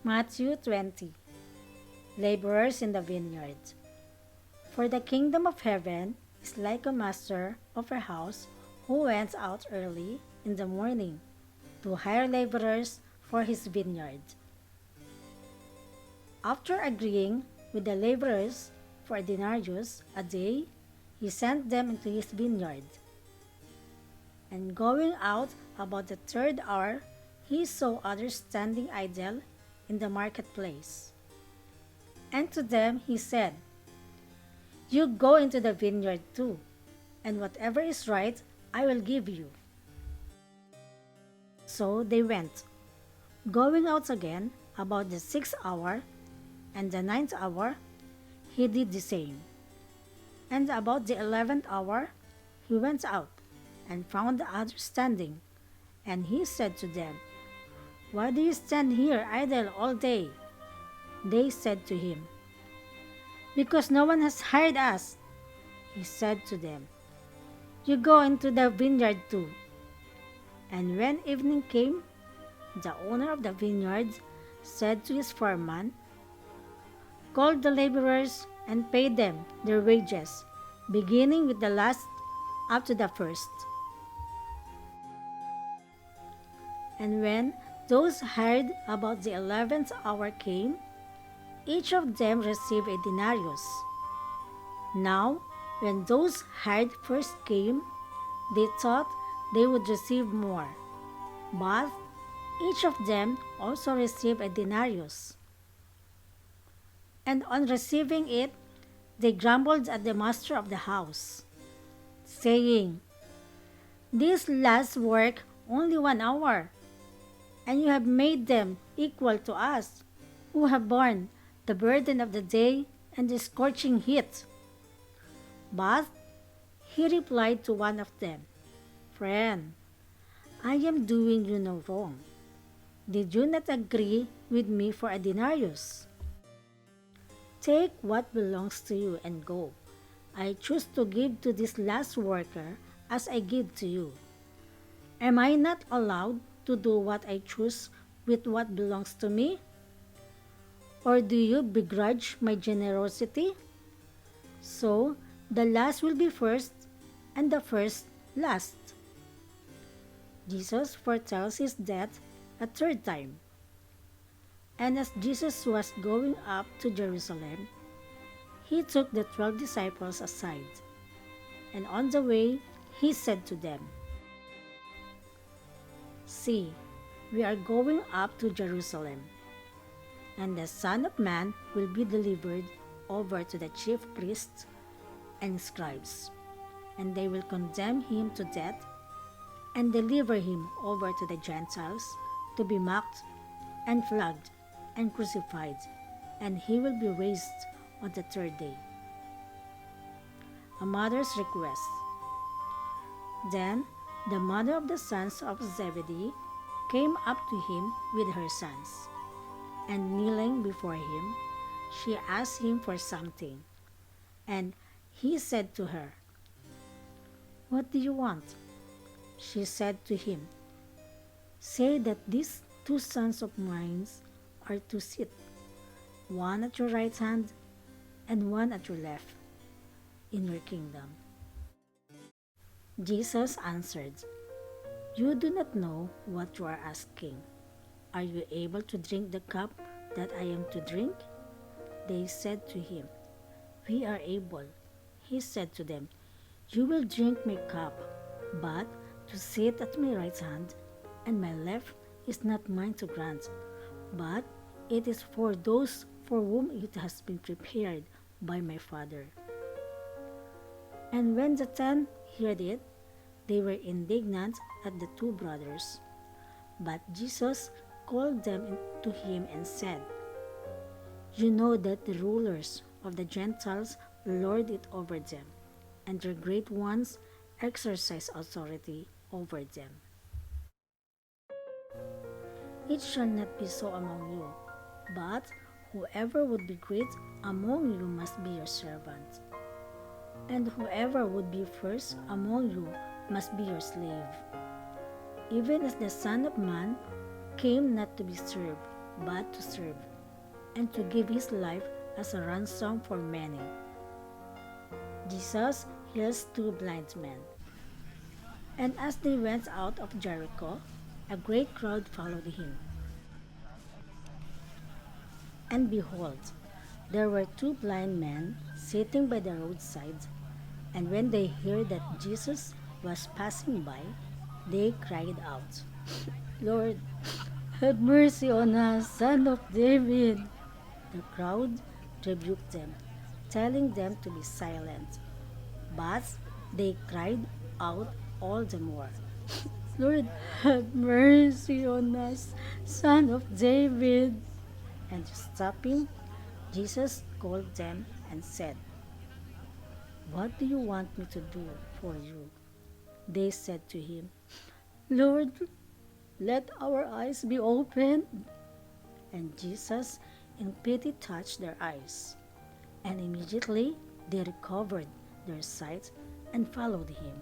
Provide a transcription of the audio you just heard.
Matthew 20. Laborers in the vineyard. For the kingdom of heaven is like a master of a house who went out early in the morning to hire laborers for his vineyard. After agreeing with the laborers for a denarius a day, he sent them into his vineyard. And going out about the third hour, he saw others standing idle in the marketplace. And to them he said, "You go into the vineyard too, and whatever is right I will give you." So they went. Going out again about the sixth hour and the ninth hour, he did the same. And about the 11th hour, he went out and found the others standing. And he said to them, "Why do you stand here idle all day?" They said to him, "Because no one has hired us." He said to them, "You go into the vineyard too." And when evening came, the owner of the vineyard said to his foreman, "Call the laborers and pay them their wages, beginning with the last up to the first." And when those hired about the 11th hour came, each of them received a denarius. Now, when those hired first came, they thought they would receive more, but each of them also received a denarius. And on receiving it, they grumbled at the master of the house, saying, "These last work only 1 hour, and you have made them equal to us, who have borne the burden of the day and the scorching heat." But he replied to one of them, "Friend, I am doing you no wrong. Did you not agree with me for a denarius? Take what belongs to you and go. I choose to give to this last worker as I give to you. Am I not allowed to do what I choose with what belongs to me? Or do you begrudge my generosity? So the last will be first, and the first last." Jesus foretells his death a third time. And as Jesus was going up to Jerusalem, he took the 12 disciples aside, and on the way he said to them, "See, we are going up to Jerusalem, and the Son of Man will be delivered over to the chief priests and scribes, and they will condemn him to death and deliver him over to the Gentiles to be mocked and flogged and crucified, and he will be raised on the third day." A mother's request. Then the mother of the sons of Zebedee came up to him with her sons, and kneeling before him, she asked him for something. And he said to her, "What do you want?" She said to him, "Say that these 2 sons of mine are to sit, one at your right hand and one at your left, in your kingdom." Jesus answered, "You do not know what you are asking. Are you able to drink the cup that I am to drink?" They said to him, "We are able." He said to them, "You will drink my cup, but to sit at my right hand and my left is not mine to grant, but it is for those for whom it has been prepared by my Father." And when the 10 heard it, they were indignant at the 2 brothers. But Jesus called them to him and said, "You know that the rulers of the Gentiles lord it over them, and their great ones exercise authority over them. It shall not be so among you, but whoever would be great among you must be your servant, and whoever would be first among you must be your slave. Even as the Son of Man came not to be served, but to serve, and to give his life as a ransom for many. Jesus heals two blind men. And as they went out of Jericho, a great crowd followed him. And behold, there were two blind men sitting by the roadside. And when they heard that Jesus was passing by, they cried out, Lord, have mercy on us, Son of David. The crowd rebuked them, telling them to be silent. But they cried out all the more, Lord, have mercy on us, Son of David. And stopping, Jesus called them and said, What do you want me to do for you? They said to him, Lord, let our eyes be opened. And Jesus in pity touched their eyes. And immediately they recovered their sight and followed him.